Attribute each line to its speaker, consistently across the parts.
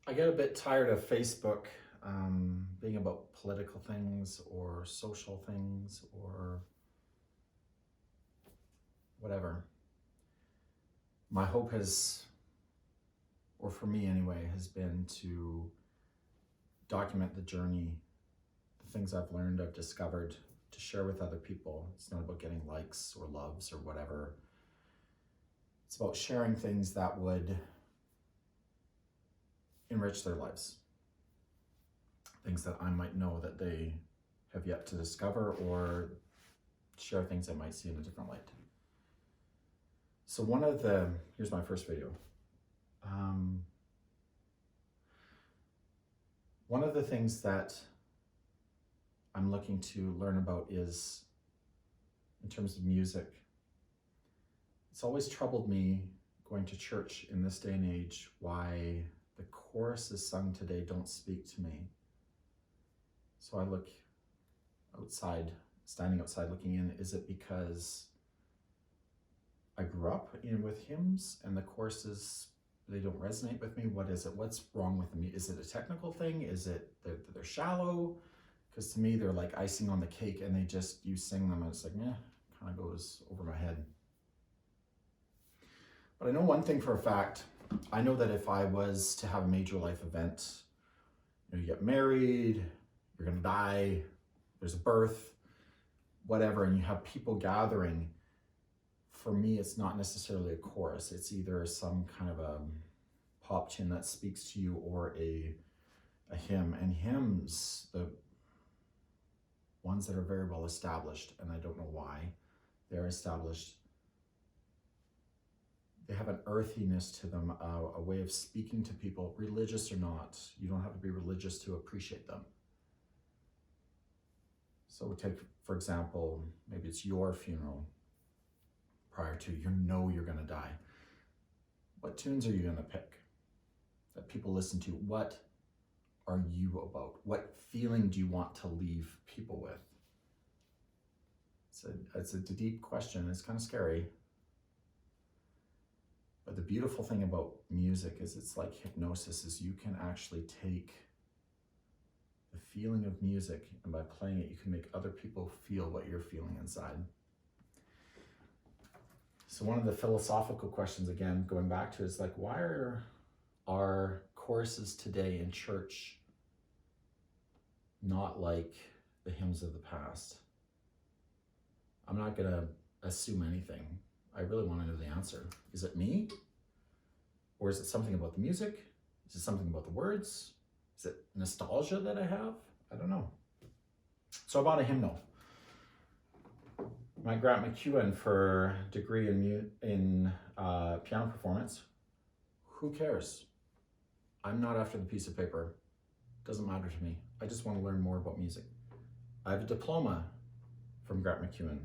Speaker 1: I get a bit tired of Facebook being about political things or social things or whatever. My hope has, or for me anyway, has been to document the journey, the things I've learned, I've discovered, to share with other people. It's not about getting likes or loves or whatever. It's about sharing things that would enrich their lives. Things that I might know that they have yet to discover, or share things I might see in a different light. So here's my first video. One of the things that I'm looking to learn about is, in terms of music, it's always troubled me going to church in this day and age why the choruses sung today don't speak to me. So I look outside, standing outside looking in. Is it because I grew up with hymns and the choruses, they don't resonate with me? What is it? What's wrong with them? Is it a technical thing? Is it that they're shallow? Because to me, they're like icing on the cake, and you sing them and it's like, kind of goes over my head. But I know one thing for a fact. I know that if I was to have a major life event, you get married, you're gonna die, there's a birth, whatever, and you have people gathering, for me, it's not necessarily a chorus. It's either some kind of a pop tune that speaks to you or a hymn. And hymns, the ones that are very well established, and I don't know why they're established, they have an earthiness to them, a way of speaking to people, religious or not. You don't have to be religious to appreciate them. So take, for example, maybe it's your funeral prior to you're gonna die. What tunes are you gonna pick that people listen to? What are you about? What feeling do you want to leave people with? It's a deep question. It's kind of scary. But the beautiful thing about music is it's like hypnosis, is you can actually take the feeling of music, and by playing it, you can make other people feel what you're feeling inside. So one of the philosophical questions, again, going back to, is like, why are our choruses today in church not like the hymns of the past? I'm not gonna assume anything. I really want to know the answer. Is it me? Or is it something about the music? Is it something about the words? Is it nostalgia that I have? I don't know. So I bought a hymnal. My Grant McEwen for degree in piano performance. Who cares? I'm not after the piece of paper. Doesn't matter to me. I just want to learn more about music. I have a diploma from Grant McEwen.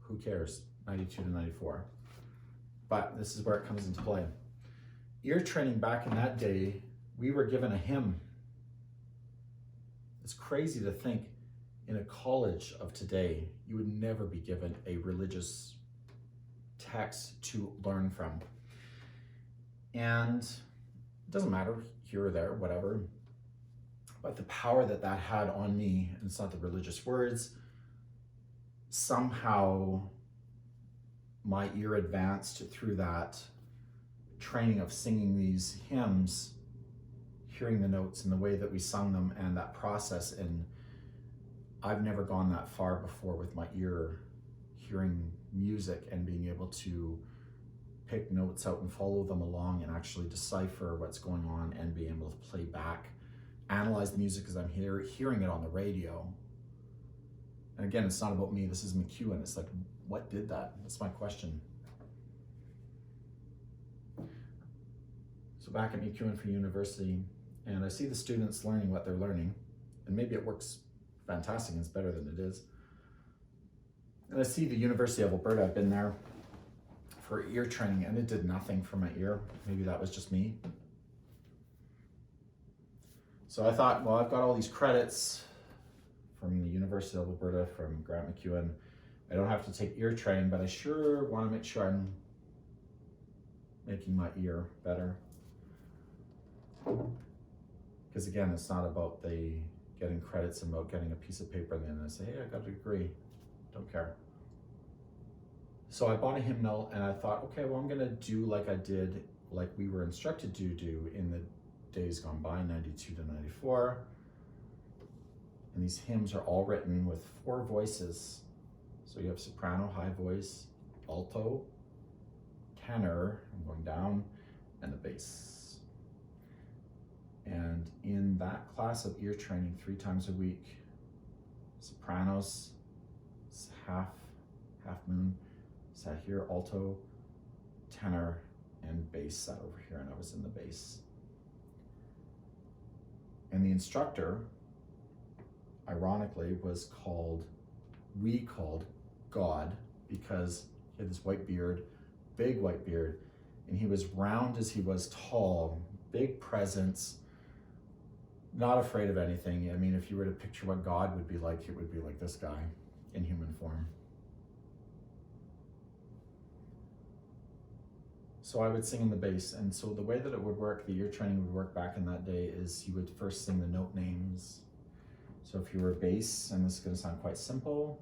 Speaker 1: Who cares? 92 to 94. But this is where it comes into play. Ear training back in that day, we were given a hymn. It's crazy to think in a college of today, you would never be given a religious text to learn from. And it doesn't matter here or there, whatever, but the power that had on me, and it's not the religious words, somehow my ear advanced through that training of singing these hymns, hearing the notes and the way that we sung them and that process. And I've never gone that far before with my ear, hearing music and being able to pick notes out and follow them along and actually decipher what's going on and be able to play back, analyze the music as I'm hearing it on the radio. And again, it's not about me. This is McEwen. It's like, what did that? That's my question. So back at McEwen for university, and I see the students learning what they're learning, and maybe it works fantastic and it's better than it is. And I see the University of Alberta. I've been there for ear training, and it did nothing for my ear. Maybe that was just me. So I thought, well, I've got all these credits from the University of Alberta, from Grant McEwen. I don't have to take ear training, but I sure want to make sure I'm making my ear better. Because again, it's not about the getting credits and about getting a piece of paper and then I say, hey, I got a degree. Don't care. So I bought a hymnal and I thought, okay, well, I'm gonna do like I did, like we were instructed to do in the days gone by, 92 to 94. And these hymns are all written with 4 voices. So you have soprano, high voice, alto, tenor, I'm going down, and the bass. And in that class of ear training 3 times a week, sopranos, half moon, sat here, alto, tenor, and bass sat over here, and I was in the bass. And the instructor, ironically, we called God, because he had this white beard, big white beard, and he was round as he was tall, big presence, not afraid of anything. I mean, if you were to picture what God would be like, it would be like this guy in human form. So I would sing in the bass, and so the way that it would work, the ear training would work back in that day, is you would first sing the note names. So if you were a bass, and this is going to sound quite simple,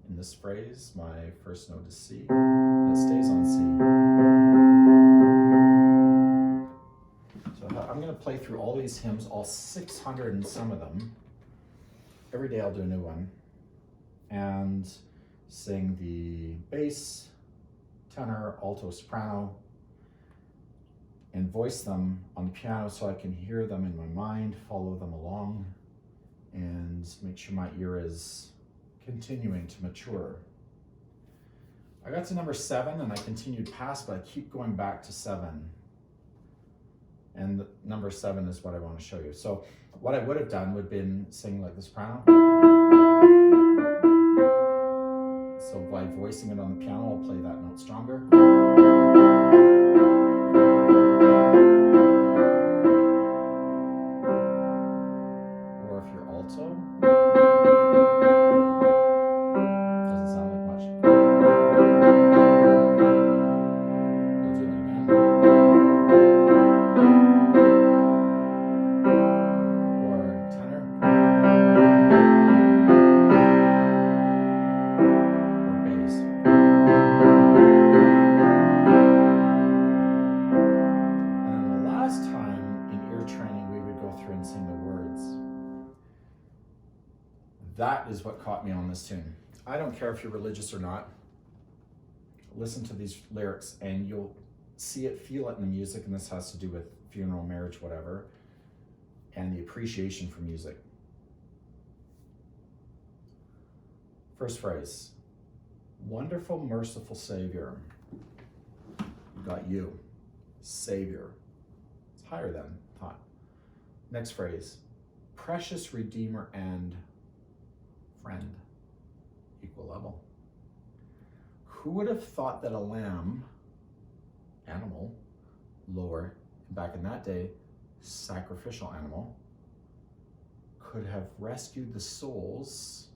Speaker 1: in this phrase, my first note is C, and it stays on C. So I'm going to play through all these hymns, all 600 and some of them. Every day I'll do a new one, and sing the bass, tenor, alto, soprano, and voice them on the piano so I can hear them in my mind, follow them along, and make sure my ear is continuing to mature. I got to number 7 and I continued past, but I keep going back to 7. And number 7 is what I want to show you. So what I would have done would have been sing like the soprano. So by voicing it on the piano, I'll play that note stronger. Or if you're alto, doesn't sound like much. We'll do that again. Or tenor. Or bass. And then the last time in ear training, we would go through and sing the words. That is what caught me on this tune. I don't care if you're religious or not. Listen to these lyrics and you'll see it, feel it in the music, and this has to do with funeral, marriage, whatever, and the appreciation for music. First phrase, wonderful, merciful Savior. You got you, Savior. It's higher than thought. Next phrase, precious Redeemer and friend, equal level. Who would have thought that a lamb, animal, lower, back in that day, sacrificial animal, could have rescued the souls,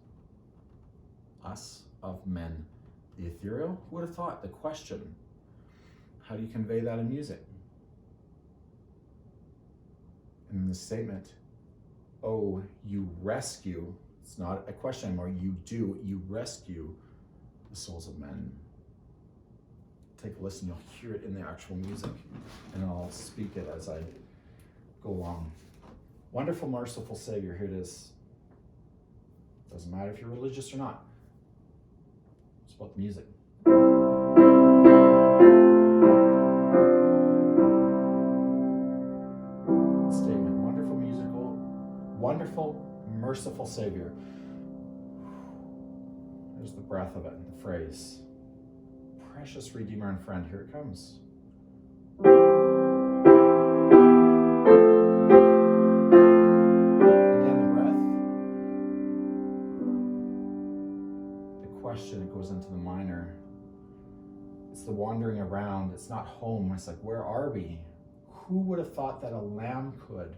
Speaker 1: us, of men? The ethereal, who would have thought? The question, how do you convey that in music? And in the statement, oh, you rescue, it's not a question anymore, you rescue the souls of men. Take a listen, you'll hear it in the actual music, and I'll speak it as I go along. Wonderful, merciful Savior, here it is. Doesn't matter if you're religious or not. It's about the music. Statement, wonderful, merciful Savior. There's the breath of it, the phrase. Precious Redeemer and friend, here it comes. Again, the breath. The question, it goes into the minor. It's the wandering around. It's not home. It's like, where are we? Who would have thought that a lamb could?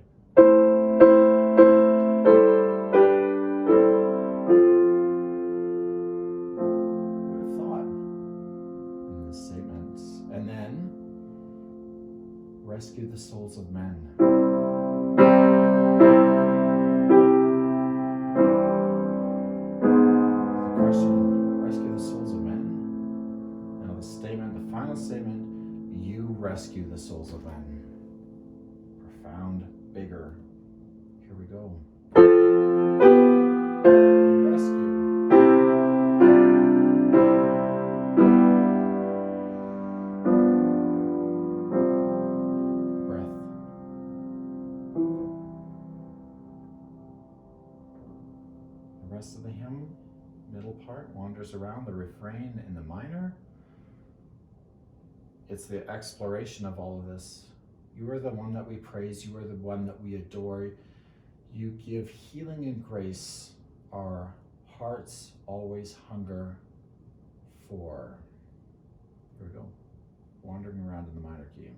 Speaker 1: Rescue the souls of men. rescue the souls of men. Profound, bigger. Here we go. Rescue. Breath. The rest of the hymn, middle part, wanders around the refrain in the minor. It's the exploration of all of this. You are the one that we praise. You are the one that we adore. You give healing and grace our hearts always hunger for. Here we go. Wandering around in the minor key.